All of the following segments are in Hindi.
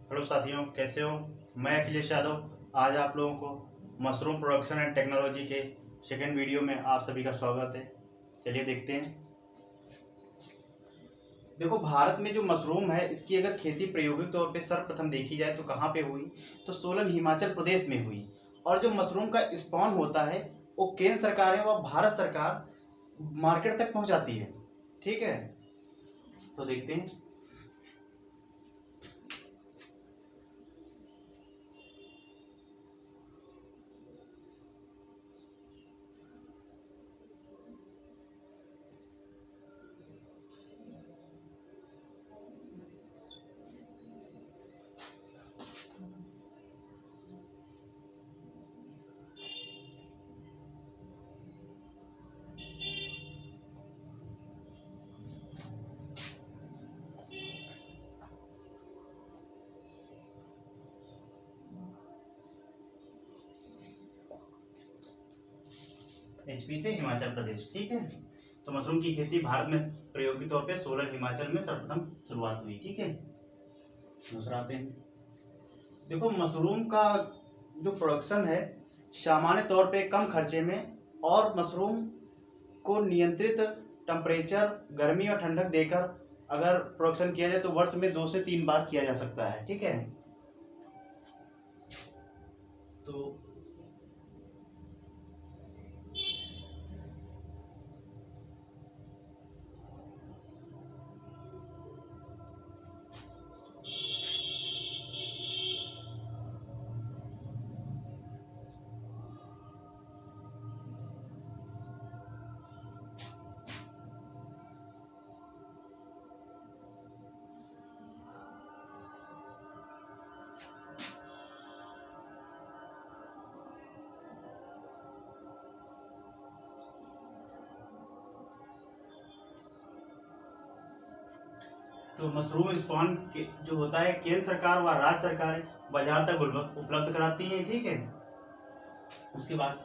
हेलो साथियों, कैसे हो। मैं अखिलेश यादव। आज आप लोगों को मशरूम प्रोडक्शन एंड टेक्नोलॉजी के सेकेंड वीडियो में आप सभी का स्वागत है। चलिए देखते हैं। देखो, भारत में जो मशरूम है इसकी अगर खेती प्रायोगिक तौर पे सर्वप्रथम देखी जाए तो कहाँ पे हुई, तो सोलन हिमाचल प्रदेश में हुई। और जो मशरूम का स्पॉन होता है वो केंद्र सरकार है व भारत सरकार मार्केट तक पहुँचाती है। ठीक है, तो देखते हैं। एचपी से हिमाचल प्रदेश। ठीक है, तो मशरूम की खेती भारत में प्रायोगिक तौर पे सोलन हिमाचल में सर्वप्रथम शुरुआत हुई। ठीक है, दूसरा आते हैं। देखो, मशरूम का जो प्रोडक्शन है सामान्य तौर पे कम खर्चे में और मशरूम को नियंत्रित टेम्परेचर, गर्मी और ठंडक देकर अगर प्रोडक्शन किया जाए तो वर्ष में 2 से 3 बार किया जा सकता है। ठीक है, तो मशरूम स्पॉन जो होता है केंद्र सरकार व राज्य सरकार बाजार तक उपलब्ध कराती है। ठीक है, उसके बाद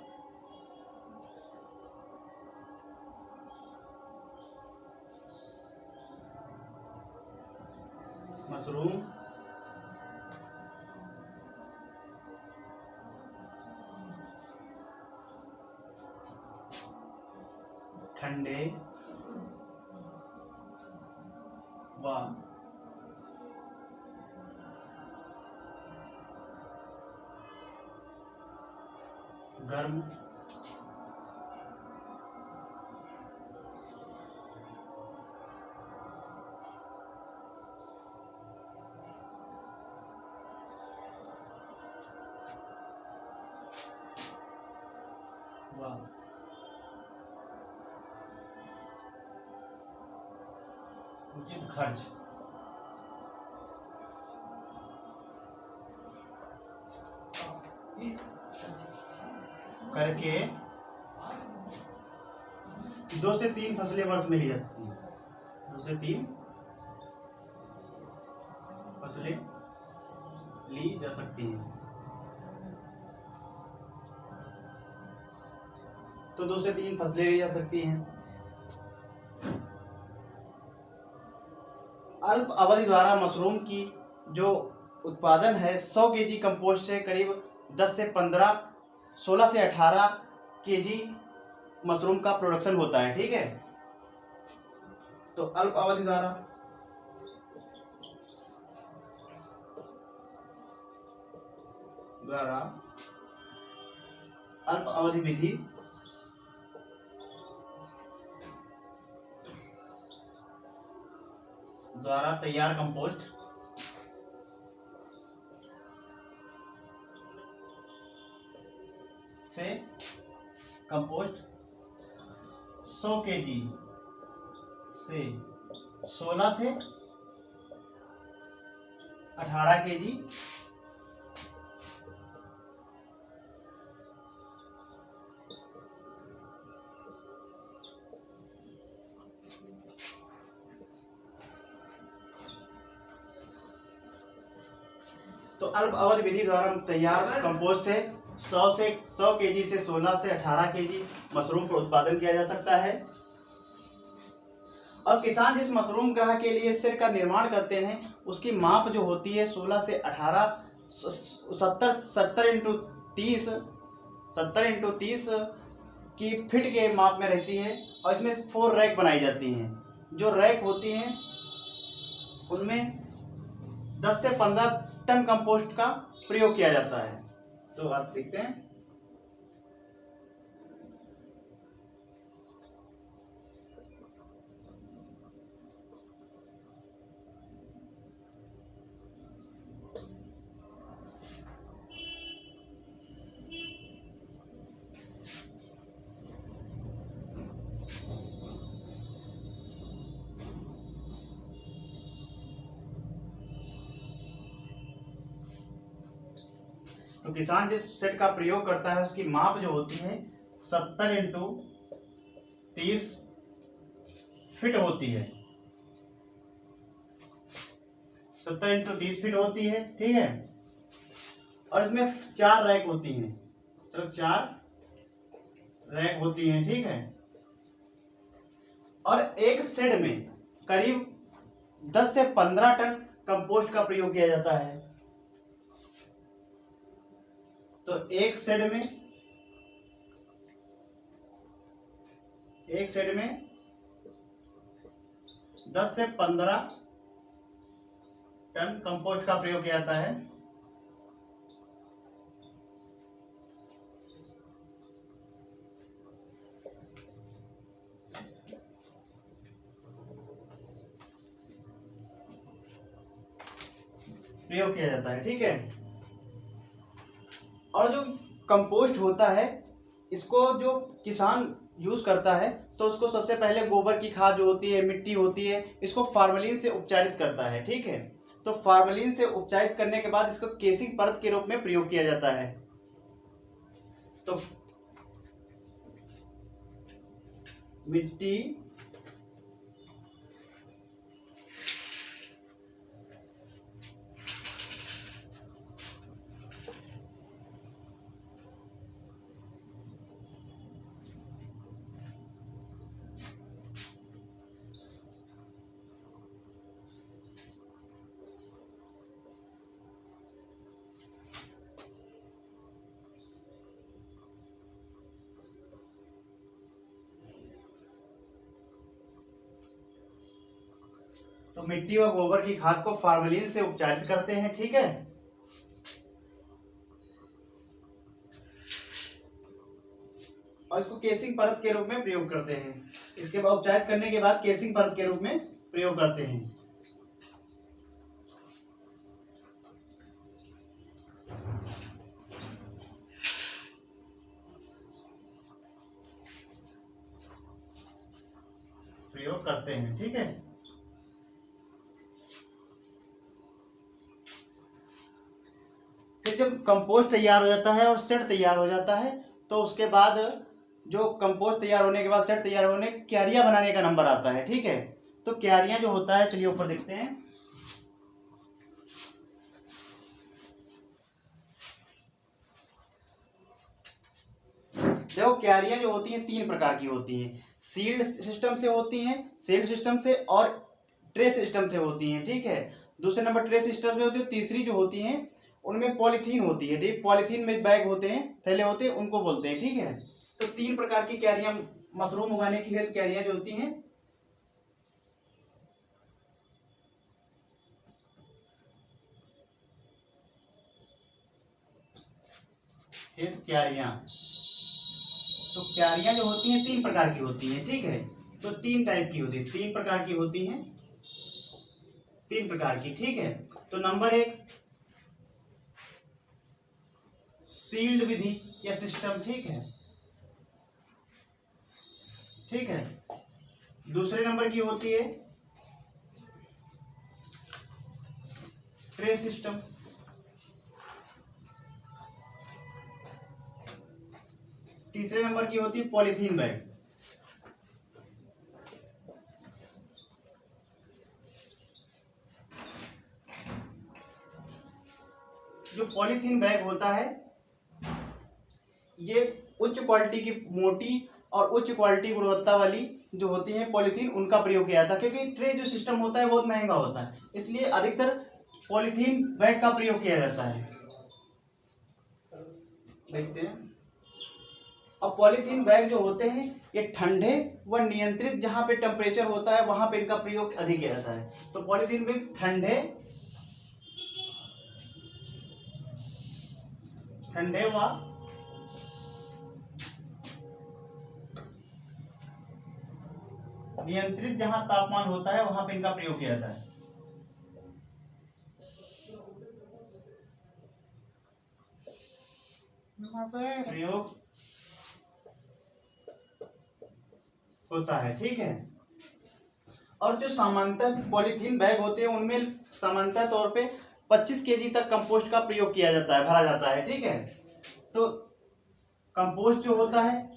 मशरूम ठंडे व गर्म व उचित खर्च करके 2 से 3 फसलें वर्ष में ली जाती हैं। 2 से 3 फसलें ली जा सकती हैं। तो 2 से 3 फसलें ली जा सकती हैं। अल्प अवधि द्वारा मशरूम की जो उत्पादन है 100 केजी कंपोस्ट से करीब 10 से 15, 16 से 18 केजी मशरूम का प्रोडक्शन होता है। ठीक है, तो अल्प अवधि द्वारा अल्प अवधि विधि द्वारा तैयार कंपोस्ट से कंपोस्ट 100 केजी से 16 से 18 केजी तो अल्प अवधि विधि द्वारा तैयार कंपोस्ट से 100 केजी से 16 से 18 केजी मशरूम का उत्पादन किया जा सकता है। और किसान जिस मशरूम ग्रह के लिए सेट का निर्माण करते हैं उसकी माप जो होती है 16 से 18 70 इंटू 30 की फिट के माप में रहती है। और इसमें 4 रैक बनाई जाती हैं। जो रैक होती हैं उनमें 10 से 15 टन कंपोस्ट का प्रयोग किया जाता है। तो आप देखते हैं, तो किसान जिस सेट का प्रयोग करता है उसकी माप जो होती है 70 इंटू 30 फिट होती है। 70 इंटू 30 फीट होती है, ठीक है। और इसमें 4 रैक होती हैं, तो 4 रैक होती हैं, ठीक है। और एक शेड में करीब 10 से 15 टन कंपोस्ट का प्रयोग किया जाता है। तो एक शेड में 10 से 15 टन कंपोस्ट का प्रयोग किया जाता है। प्रयोग किया जाता है, ठीक है। और जो कंपोस्ट होता है इसको जो किसान यूज करता है तो उसको सबसे पहले गोबर की खाद जो होती है, मिट्टी होती है, इसको फार्मेलिन से उपचारित करता है, ठीक है। तो फार्मेलिन से उपचारित करने के बाद इसको केसिंग परत के रूप में प्रयोग किया जाता है। तो मिट्टी तो मिट्टी व गोबर की खाद को फार्मेलिन से उपचारित करते हैं, ठीक है। और इसको केसिंग परत के रूप में प्रयोग करते हैं। इसके बाद उपचारित करने के बाद केसिंग परत के रूप में प्रयोग करते हैं। प्रयोग करते हैं, ठीक है। फिर जब कंपोस्ट तैयार हो जाता है और सेट तैयार हो जाता है तो उसके बाद जो कंपोस्ट तैयार होने के बाद सेट तैयार होने क्यारियां बनाने का नंबर आता है, ठीक है। तो क्यारियां जो होता है, चलिए ऊपर देखते हैं। देखो क्यारियां जो होती हैं 3 प्रकार की होती हैं। सील्ड सिस्टम से होती हैं, सेल्ड सिस्टम से और ट्रे सिस्टम से होती हैं, ठीक है। दूसरे नंबर ट्रे सिस्टम से होती है। तीसरी जो होती हैं उनमें पॉलीथीन होती है, ठीक। पॉलीथीन में बैग होते हैं, थैले होते हैं, उनको बोलते हैं, ठीक है। तो 3 प्रकार की क्यारियां मशरूम उगाने की है। तो क्यारियां जो होती हैं क्यारियां जो होती हैं 3 प्रकार की होती हैं, ठीक है। तो 3 टाइप की होती है, 3 प्रकार की होती हैं, 3 प्रकार की, ठीक है। तो नंबर 1 सील्ड विधि या सिस्टम, ठीक है, ठीक है। दूसरे नंबर की होती है ट्रे सिस्टम। तीसरे नंबर की होती है पॉलीथीन बैग। जो पॉलीथीन बैग होता है ये उच्च क्वालिटी की, मोटी और उच्च क्वालिटी गुणवत्ता वाली जो होती है पॉलीथीन, उनका प्रयोग किया जाता है, क्योंकि ट्रे जो सिस्टम होता है बहुत महंगा होता है, इसलिए अधिकतर पॉलीथीन बैग का प्रयोग किया जाता है। देखते हैं। अब पॉलीथीन बैग जो होते हैं ये ठंडे व नियंत्रित जहां पे टेम्परेचर होता है वहां पे इनका प्रयोग अधिक किया जाता है। तो पॉलीथीन बैग ठंडे व नियंत्रित जहां तापमान होता है वहां पे इनका प्रयोग किया जाता है। प्रयोग होता है, ठीक है। और जो सामान्यतः पॉलीथीन बैग होते हैं उनमें सामान्यतः तौर पे 25 केजी तक कंपोस्ट का प्रयोग किया जाता है, भरा जाता है, ठीक है। तो कंपोस्ट जो होता है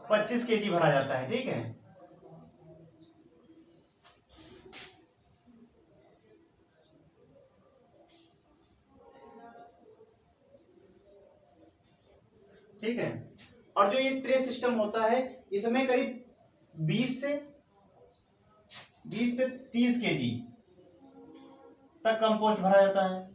25 केजी भरा जाता है, ठीक है। ठीक है। और जो ये ट्रे सिस्टम होता है इसमें करीब 20 से 30 केजी तक कंपोस्ट भरा जाता है।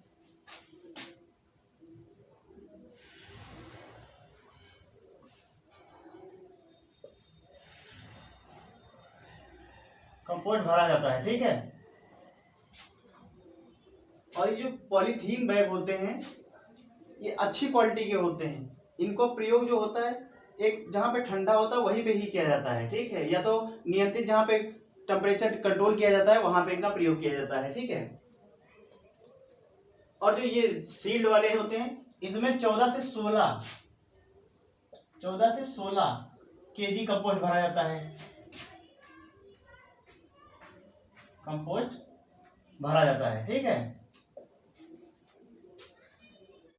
कंपोस्ट भरा जाता है, ठीक है। और ये जो पॉलीथीन बैग होते हैं ये अच्छी क्वालिटी के होते हैं। इनको प्रयोग जो होता है एक जहाँ पे ठंडा होता है वहीं पे ही किया जाता है, ठीक है। या तो नियंत्रित जहाँ पे टेम्परेचर कंट्रोल किया जाता है वहां पे इनका प्रयोग किया जाता है, ठीक है। और जो ये सील्ड वाले होते हैं इसमें 14 से 16 केजी कंपोस्ट भरा जाता है, कंपोस्ट भरा जाता है, ठीक है।